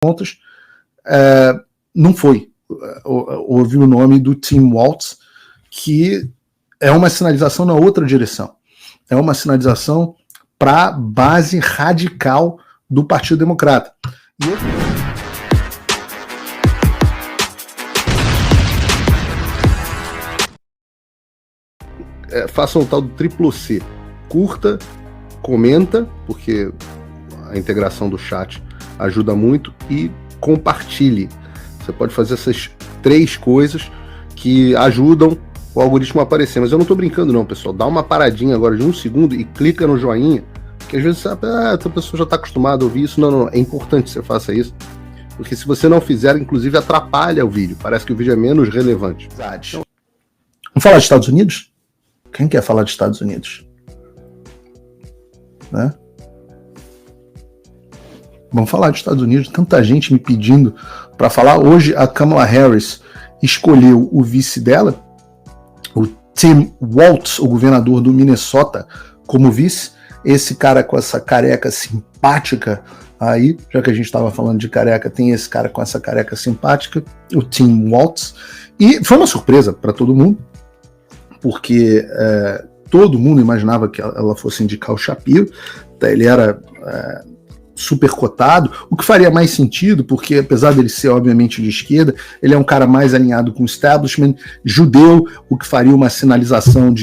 contas, não foi. Houve o nome do Tim Walz, que é uma sinalização na outra direção. É uma sinalização para a base radical do Partido Democrata. Façam o tal do triplo C. Curta, comenta, porque a integração do chat ajuda muito, e compartilhe. Você pode fazer essas 3 coisas que ajudam o algoritmo a aparecer. Mas eu não estou brincando não, pessoal. Dá uma paradinha agora de 1 segundo e clica no joinha, porque às vezes essa pessoa já está acostumada a ouvir isso. Não. É importante que você faça isso, porque se você não fizer, inclusive atrapalha o vídeo. Parece que o vídeo é menos relevante. Então, vamos falar de Estados Unidos? Quem quer falar de Estados Unidos? Né? Vamos falar dos Estados Unidos. Tanta gente me pedindo para falar. Hoje a Kamala Harris escolheu o vice dela, o Tim Walz, o governador do Minnesota, como vice. Esse cara com essa careca simpática aí, já que a gente estava falando de careca, tem esse cara com essa careca simpática, o Tim Walz. E foi uma surpresa para todo mundo, porque todo mundo imaginava que ela fosse indicar o Shapiro. Ele era super cotado, o que faria mais sentido, porque apesar dele ser obviamente de esquerda, ele é um cara mais alinhado com o establishment judeu, o que faria uma sinalização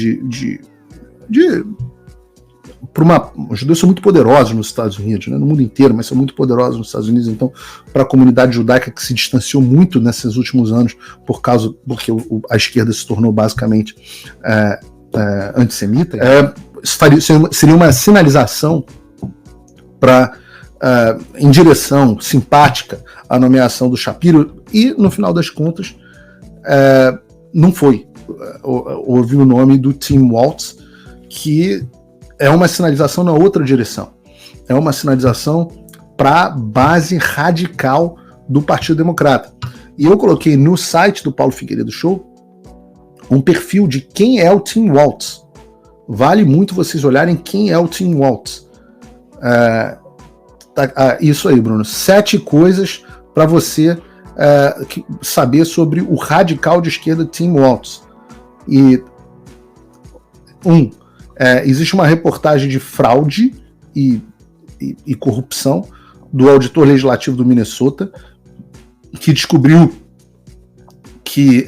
os judeus são muito poderosos nos Estados Unidos, né, no mundo inteiro, mas são muito poderosos nos Estados Unidos. Então, para a comunidade judaica, que se distanciou muito nesses últimos anos porque a esquerda se tornou basicamente antissemita, seria uma sinalização em direção simpática à nomeação do Shapiro, e no final das contas não foi. Houve o nome do Tim Walz, que é uma sinalização na outra direção. É uma sinalização para a base radical do Partido Democrata. E eu coloquei no site do Paulo Figueiredo Show um perfil de quem é o Tim Walz. Vale muito vocês olharem quem é o Tim Walz. Isso aí, Bruno. 7 coisas para você saber sobre o radical de esquerda Tim Walz. E existe uma reportagem de fraude e corrupção do auditor legislativo do Minnesota, que descobriu que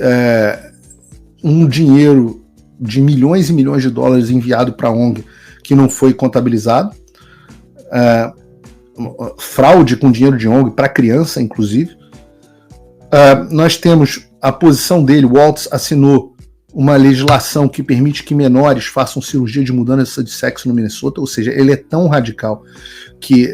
um dinheiro de milhões e milhões de dólares enviado para a ONG que não foi contabilizado, fraude com dinheiro de ONG para criança, inclusive. Nós temos a posição dele. O Walz assinou uma legislação que permite que menores façam cirurgia de mudança de sexo no Minnesota, ou seja, ele é tão radical que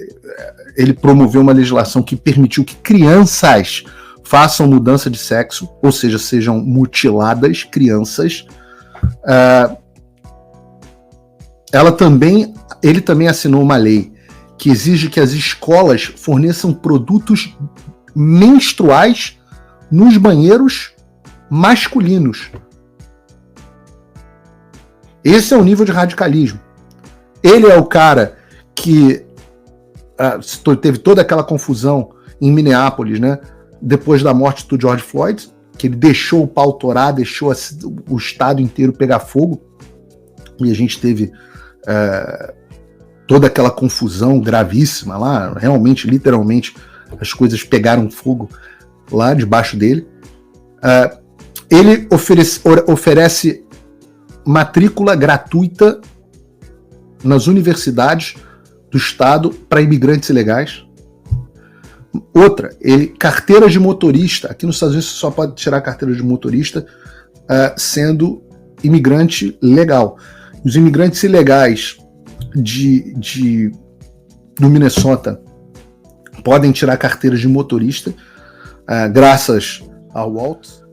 ele promoveu uma legislação que permitiu que crianças façam mudança de sexo, ou seja, sejam mutiladas crianças. Ele também assinou uma lei que exige que as escolas forneçam produtos menstruais nos banheiros masculinos. Esse é o nível de radicalismo. Ele é o cara que teve toda aquela confusão em Minneapolis, né, depois da morte do George Floyd, que ele deixou o pau torar, deixou o estado inteiro pegar fogo, e a gente teve toda aquela confusão gravíssima lá, realmente, literalmente, as coisas pegaram fogo lá debaixo dele. Ele oferece matrícula gratuita nas universidades do estado para imigrantes ilegais. Outra, carteira de motorista. Aqui nos Estados Unidos você só pode tirar carteira de motorista sendo imigrante legal. Os imigrantes ilegais do Minnesota podem tirar carteira de motorista graças ao Walz.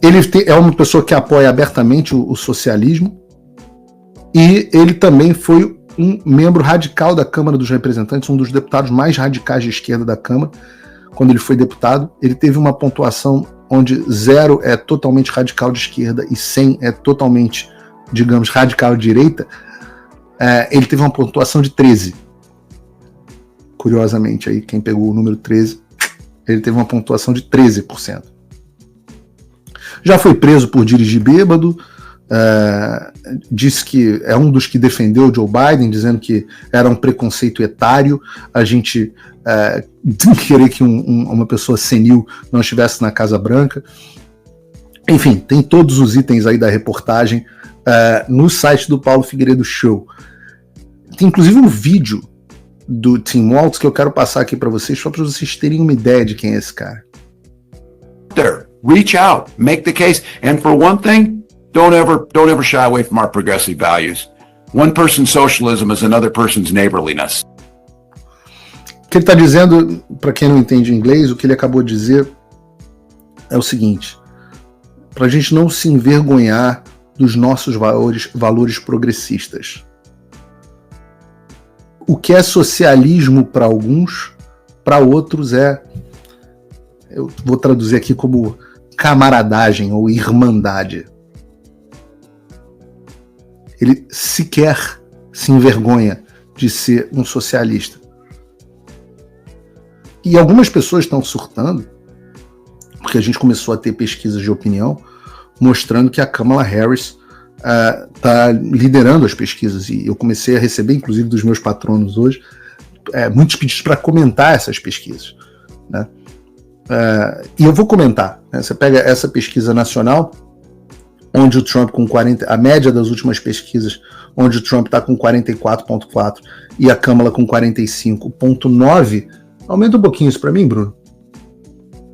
Ele é uma pessoa que apoia abertamente o socialismo, e ele também foi um membro radical da Câmara dos Representantes, um dos deputados mais radicais de esquerda da Câmara. Quando ele foi deputado, ele teve uma pontuação onde 0 é totalmente radical de esquerda e 100 é totalmente, digamos, radical de direita. Ele teve uma pontuação de 13. curiosamente, aí quem pegou o número 13, ele teve uma pontuação de 13%. Já foi preso por dirigir bêbado, disse que é um dos que defendeu o Joe Biden, dizendo que era um preconceito etário, a gente querer que uma pessoa senil não estivesse na Casa Branca. Enfim, tem todos os itens aí da reportagem no site do Paulo Figueiredo Show. Tem inclusive um vídeo do Tim Walz que eu quero passar aqui para vocês, só para vocês terem uma ideia de quem é esse cara. Reach out, make the case, and for one thing, don't ever shy away from our progressive values. One person's socialism is another person's neighborliness. O que ele está dizendo, para quem não entende inglês, o que ele acabou de dizer é o seguinte: para a gente não se envergonhar dos nossos valores progressistas. O que é socialismo para alguns, para outros eu vou traduzir aqui como camaradagem ou irmandade. Ele sequer se envergonha de ser um socialista. E algumas pessoas estão surtando, porque a gente começou a ter pesquisas de opinião mostrando que a Kamala Harris está liderando as pesquisas, e eu comecei a receber, inclusive dos meus patronos hoje, muitos pedidos para comentar essas pesquisas, né? E eu vou comentar, né? Você pega essa pesquisa nacional, onde o Trump com 40, a média das últimas pesquisas, onde o Trump está com 44,4 e a Kamala com 45,9, aumenta um pouquinho isso para mim, Bruno.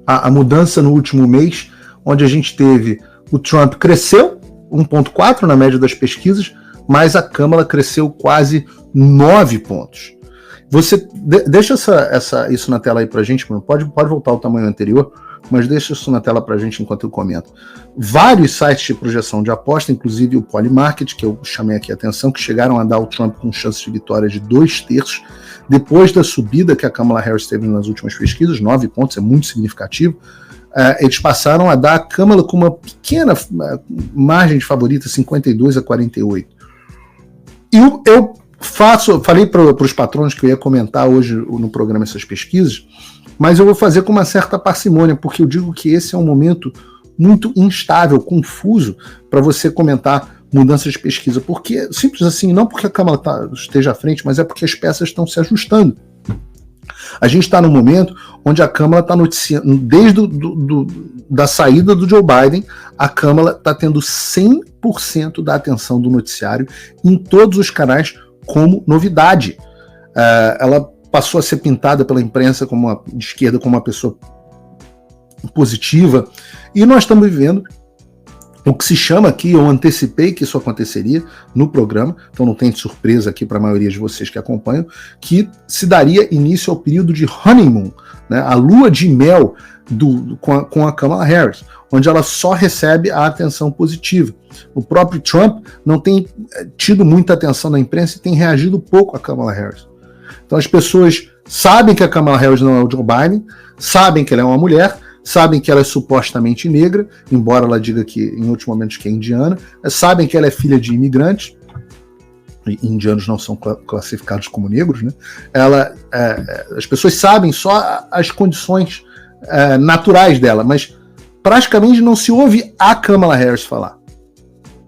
A mudança no último mês, onde a gente teve o Trump cresceu 1,4 na média das pesquisas, mas a Kamala cresceu quase 9 pontos. Você deixa isso na tela aí pra gente, Bruno. Pode voltar ao tamanho anterior, mas deixa isso na tela pra gente enquanto eu comento. Vários sites de projeção de aposta, inclusive o Polymarket, que eu chamei aqui a atenção, que chegaram a dar o Trump com chances de vitória de 2/3, depois da subida que a Kamala Harris teve nas últimas pesquisas, 9 pontos, é muito significativo. Eles passaram a dar a Kamala com uma pequena margem de favorita, 52-48. E eu falei para os patrões que eu ia comentar hoje no programa essas pesquisas, mas eu vou fazer com uma certa parcimônia, porque eu digo que esse é um momento muito instável, confuso, para você comentar mudanças de pesquisa, porque, simples assim, não porque a Kamala esteja à frente, mas é porque as peças estão se ajustando. A gente está num momento onde a Kamala está noticiando, desde da saída do Joe Biden, a Kamala está tendo 100% da atenção do noticiário em todos os canais como novidade. Ela passou a ser pintada pela imprensa de esquerda como uma pessoa positiva, e nós estamos vivendo o que se chama aqui, eu antecipei que isso aconteceria no programa, então não tem surpresa aqui para a maioria de vocês que acompanham, que se daria início ao período de honeymoon, né, a lua de mel com a Kamala Harris, onde ela só recebe a atenção positiva. O próprio Trump não tem tido muita atenção da imprensa e tem reagido pouco a Kamala Harris. Então as pessoas sabem que a Kamala Harris não é o Joe Biden, sabem que ela é uma mulher, sabem que ela é supostamente negra, embora ela diga que em outros momentos que é indiana, sabem que ela é filha de imigrantes, e indianos não são classificados como negros, né? As pessoas sabem só as condições naturais dela, mas praticamente não se ouve a Kamala Harris falar.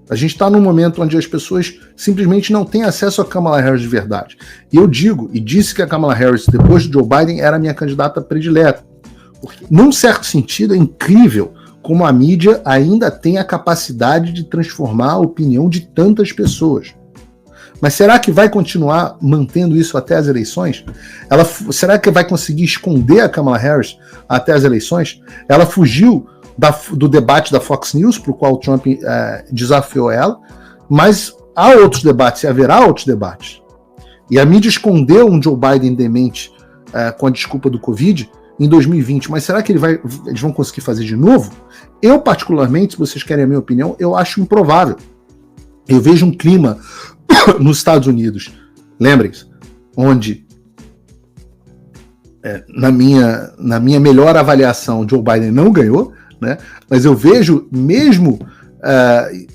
A gente está num momento onde as pessoas simplesmente não têm acesso a Kamala Harris de verdade. E eu disse que a Kamala Harris, depois do Joe Biden, era a minha candidata predileta. Porque, num certo sentido, é incrível como a mídia ainda tem a capacidade de transformar a opinião de tantas pessoas. Mas será que vai continuar mantendo isso até as eleições? Será que vai conseguir esconder a Kamala Harris até as eleições? Ela fugiu do debate da Fox News, para o qual o Trump desafiou ela, mas há outros debates e haverá outros debates. E a mídia escondeu um Joe Biden demente com a desculpa do Covid em 2020, mas será que eles vão conseguir fazer de novo? Eu, particularmente, se vocês querem a minha opinião, eu acho improvável. Eu vejo um clima nos Estados Unidos, lembrem-se, onde na minha melhor avaliação, Joe Biden não ganhou, né? Mas eu vejo, mesmo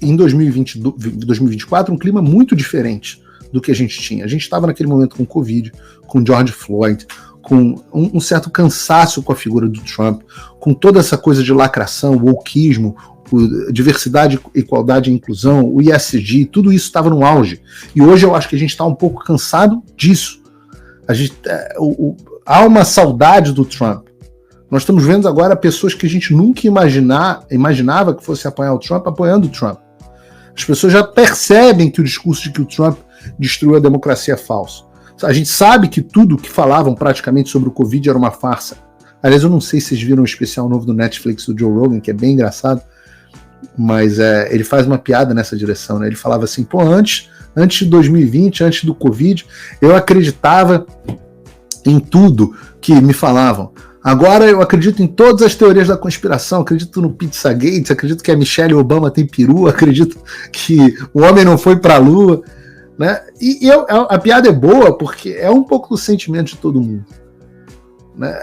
em 2024, um clima muito diferente do que a gente tinha. A gente estava naquele momento com Covid, com George Floyd, com um certo cansaço com a figura do Trump, com toda essa coisa de lacração, o wokeismo, diversidade, igualdade e inclusão, o ESG, tudo isso estava no auge. E hoje eu acho que a gente está um pouco cansado disso. Há uma saudade do Trump. Nós estamos vendo agora pessoas que a gente nunca imaginava que fosse apoiar o Trump, apoiando o Trump. As pessoas já percebem que o discurso de que o Trump destruiu a democracia é falso. A gente sabe que tudo que falavam praticamente sobre o Covid era uma farsa. Aliás, eu não sei se vocês viram o especial novo do Netflix do Joe Rogan, que é bem engraçado, mas ele faz uma piada nessa direção, né? Ele falava assim, antes de 2020, antes do Covid, eu acreditava em tudo que me falavam. Agora eu acredito em todas as teorias da conspiração, acredito no Pizzagate, acredito que a Michelle Obama tem peru, acredito que o homem não foi para a Lua, né? E a piada é boa porque é um pouco do sentimento de todo mundo, né?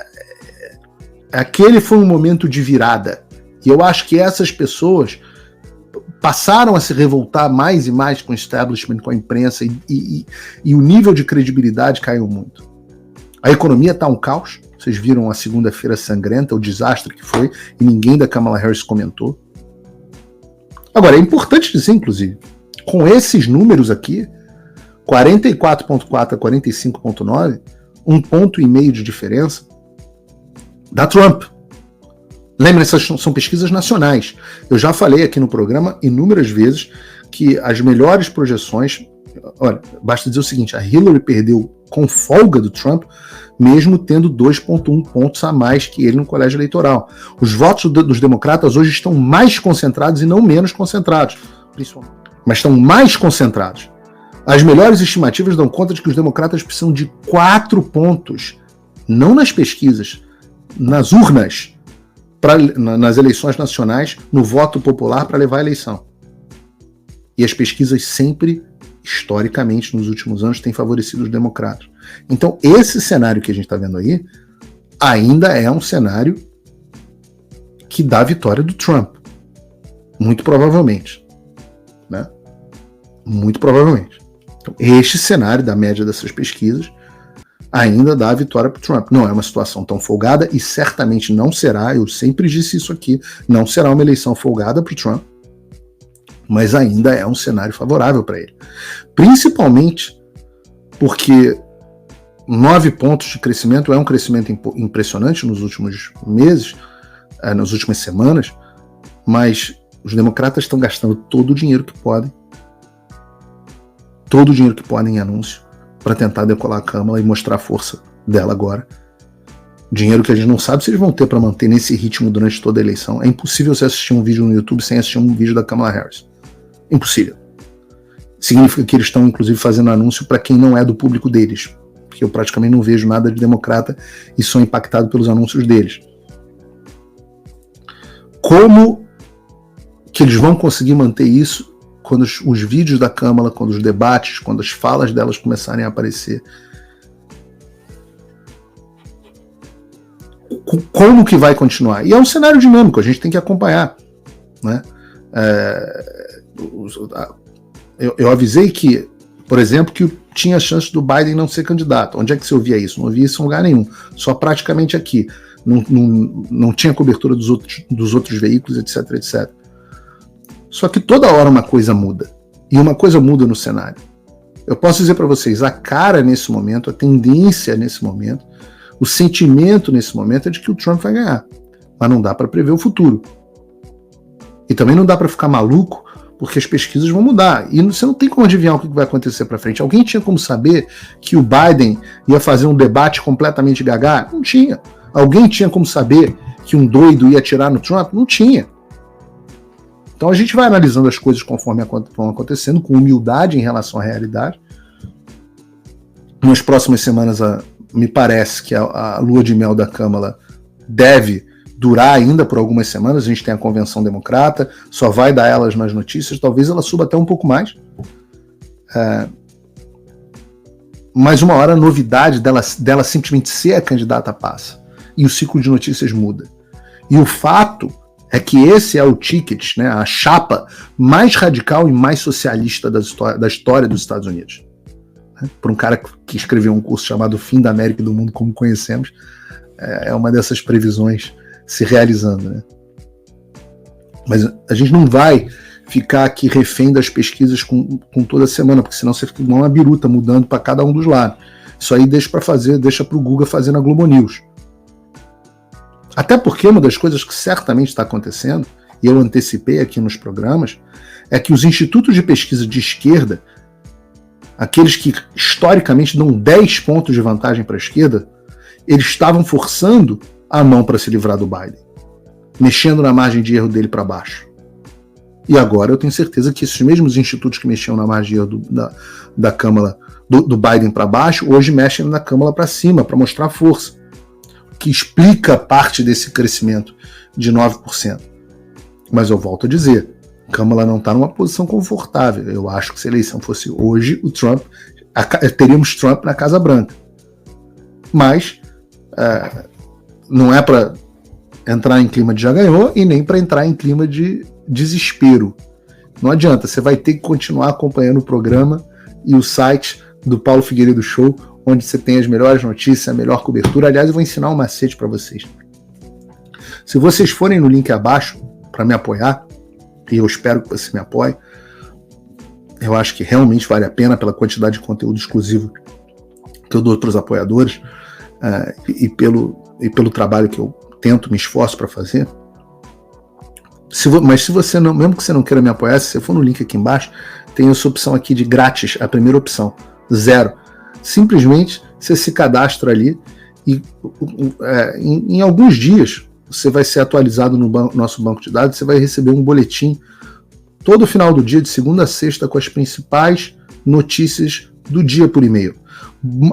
Aquele foi um momento de virada, e eu acho que essas pessoas passaram a se revoltar mais e mais com o establishment, com a imprensa, e o nível de credibilidade caiu muito. A economia está um caos. Vocês viram a segunda-feira sangrenta, o desastre que foi, e ninguém da Kamala Harris comentou. Agora, é importante dizer, inclusive, com esses números aqui, 44,4 a 45,9, 1,5 ponto de diferença, da Trump. Lembrem, essas são pesquisas nacionais. Eu já falei aqui no programa inúmeras vezes que as melhores projeções... Olha, basta dizer o seguinte, a Hillary perdeu com folga do Trump, mesmo tendo 2,1 pontos a mais que ele no colégio eleitoral. Os votos dos democratas hoje estão mais concentrados e não menos concentrados, mas estão mais concentrados. As melhores estimativas dão conta de que os democratas precisam de 4 pontos, não nas pesquisas, nas urnas, nas eleições nacionais, no voto popular para levar a eleição. E as pesquisas sempre, historicamente, nos últimos anos, têm favorecido os democratas. Então, esse cenário que a gente está vendo aí ainda é um cenário que dá a vitória do Trump. Muito provavelmente. Né? Muito provavelmente. Então, este cenário da média dessas pesquisas ainda dá a vitória para o Trump. Não é uma situação tão folgada e certamente não será, eu sempre disse isso aqui, não será uma eleição folgada para o Trump, mas ainda é um cenário favorável para ele. Principalmente porque 9 pontos de crescimento é um crescimento impressionante nos últimos meses, nas últimas semanas, mas os democratas estão gastando todo o dinheiro que podem em anúncio para tentar decolar a Câmara e mostrar a força dela agora. Dinheiro que a gente não sabe se eles vão ter para manter nesse ritmo durante toda a eleição. É impossível você assistir um vídeo no YouTube sem assistir um vídeo da Kamala Harris. Impossível. Significa que eles estão, inclusive, fazendo anúncio para quem não é do público deles. Porque eu praticamente não vejo nada de democrata e sou impactado pelos anúncios deles. Como que eles vão conseguir manter isso quando os vídeos da Câmara, quando os debates, quando as falas delas começarem a aparecer? Como que vai continuar? E é um cenário dinâmico, a gente tem que acompanhar, né? Eu avisei que, por exemplo, que tinha chance do Biden não ser candidato. Onde é que você ouvia isso? Não ouvia isso em lugar nenhum, só praticamente aqui. Não tinha cobertura dos outros veículos, etc, etc. Só que toda hora uma coisa muda. E uma coisa muda no cenário. Eu posso dizer para vocês, a cara nesse momento, a tendência nesse momento, o sentimento nesse momento é de que o Trump vai ganhar. Mas não dá para prever o futuro. E também não dá para ficar maluco, porque as pesquisas vão mudar. E você não tem como adivinhar o que vai acontecer para frente. Alguém tinha como saber que o Biden ia fazer um debate completamente gaga? Não tinha. Alguém tinha como saber que um doido ia atirar no Trump? Não tinha. Então a gente vai analisando as coisas conforme vão acontecendo, com humildade em relação à realidade. Nas próximas semanas, me parece que a lua de mel da Câmara deve durar ainda por algumas semanas. A gente tem a convenção democrata, só vai dar elas nas notícias, talvez ela suba até um pouco mais. Mas uma hora a novidade dela simplesmente ser a candidata passa. E o ciclo de notícias muda. E o fato é que esse é o ticket, né, a chapa mais radical e mais socialista da história dos Estados Unidos. né? Por um cara que escreveu um curso chamado Fim da América e do Mundo Como Conhecemos, é uma dessas previsões se realizando, né? Mas a gente não vai ficar aqui refém das pesquisas com toda semana, porque senão você fica igual uma biruta mudando para cada um dos lados. Isso aí deixa para o Guga fazer na Globo News. Até porque uma das coisas que certamente está acontecendo, e eu antecipei aqui nos programas, é que os institutos de pesquisa de esquerda, aqueles que historicamente dão 10 pontos de vantagem para a esquerda, eles estavam forçando a mão para se livrar do Biden, mexendo na margem de erro dele para baixo. E agora eu tenho certeza que esses mesmos institutos que mexiam na margem de erro da Câmara do Biden para baixo, hoje mexem na Câmara para cima, para mostrar força, que explica parte desse crescimento de 9%. Mas eu volto a dizer, a Câmara não está numa posição confortável. Eu acho que se a eleição fosse hoje, teríamos Trump na Casa Branca. Mas não é para entrar em clima de já ganhou e nem para entrar em clima de desespero. Não adianta, você vai ter que continuar acompanhando o programa e o site do Paulo Figueiredo Show, onde você tem as melhores notícias, a melhor cobertura. Aliás, eu vou ensinar um macete para vocês. Se vocês forem no link abaixo para me apoiar, e eu espero que você me apoie, eu acho que realmente vale a pena pela quantidade de conteúdo exclusivo que eu dou para os apoiadores, e pelo trabalho que eu tento, me esforço para fazer. Mas se você não, mesmo que você não queira me apoiar, se você for no link aqui embaixo, tem essa opção aqui de grátis, a primeira opção, 0. Simplesmente você se cadastra ali e em alguns dias você vai ser atualizado no nosso banco de dados, você vai receber um boletim todo final do dia, de segunda a sexta, com as principais notícias do dia por e-mail.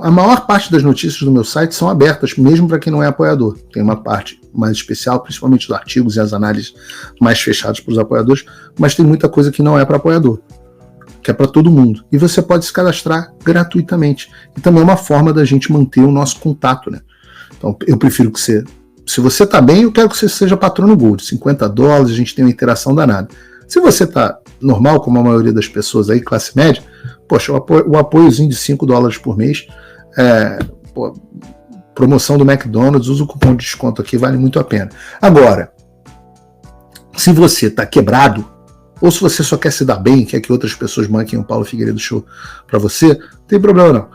A maior parte das notícias do meu site são abertas, mesmo para quem não é apoiador. Tem uma parte mais especial, principalmente os artigos e as análises mais fechadas para os apoiadores, mas tem muita coisa que não é para apoiador, que é para todo mundo. E você pode se cadastrar gratuitamente. E também é uma forma da gente manter o nosso contato, né? Então, eu prefiro que você... Se você está bem, eu quero que você seja patrono Gold. $50, a gente tem uma interação danada. Se você está normal, como a maioria das pessoas aí, classe média, poxa, o apoiozinho de $5 por mês, promoção do McDonald's, usa o cupom de desconto aqui, vale muito a pena. Agora, se você está quebrado, ou se você só quer se dar bem, quer que outras pessoas banquem o Paulo Figueiredo Show para você, não tem problema não.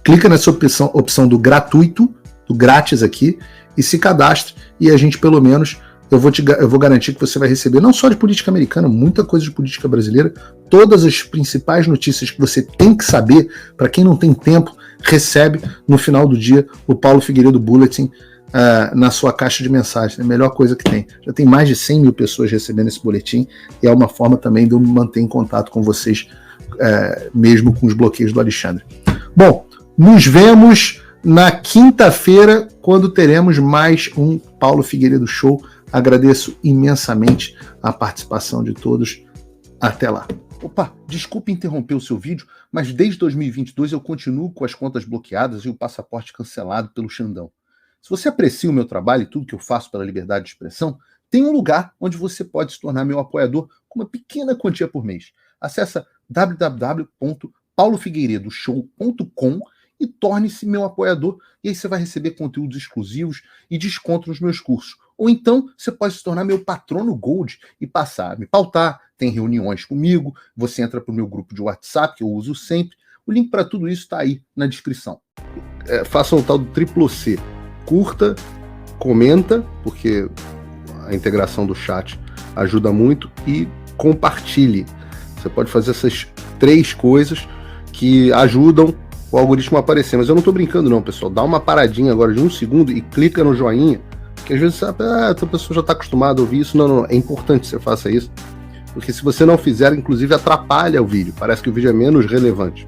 Clica nessa opção do gratuito, do grátis aqui, e se cadastre, e a gente pelo menos, eu vou garantir que você vai receber não só de política americana, muita coisa de política brasileira, todas as principais notícias que você tem que saber, para quem não tem tempo, recebe no final do dia o Paulo Figueiredo Bulletin na sua caixa de mensagens. É a melhor coisa que tem. Já tem mais de 100 mil pessoas recebendo esse boletim, e é uma forma também de eu me manter em contato com vocês, mesmo com os bloqueios do Alexandre. Bom, nos vemos na quinta-feira, quando teremos mais um Paulo Figueiredo Show. Agradeço imensamente a participação de todos. Até lá. Opa, desculpe interromper o seu vídeo, mas desde 2022 eu continuo com as contas bloqueadas e o passaporte cancelado pelo Xandão. Se você aprecia o meu trabalho e tudo que eu faço pela liberdade de expressão, tem um lugar onde você pode se tornar meu apoiador com uma pequena quantia por mês. Acesse www.paulofigueiredoshow.com e torne-se meu apoiador, e aí você vai receber conteúdos exclusivos e desconto nos meus cursos. Ou então você pode se tornar meu patrono Gold e passar a me pautar, tem reuniões comigo, você entra para o meu grupo de WhatsApp, que eu uso sempre. O link para tudo isso está aí na descrição. Faça o tal do triplo C. Curta, comenta, porque a integração do chat ajuda muito, e compartilhe. Você pode fazer essas 3 coisas que ajudam o algoritmo a aparecer. Mas eu não estou brincando não, pessoal. Dá uma paradinha agora de 1 segundo e clica no joinha, porque às vezes sabe, a pessoa já está acostumada a ouvir isso. Não, é importante que você faça isso, porque se você não fizer, inclusive atrapalha o vídeo. Parece que o vídeo é menos relevante.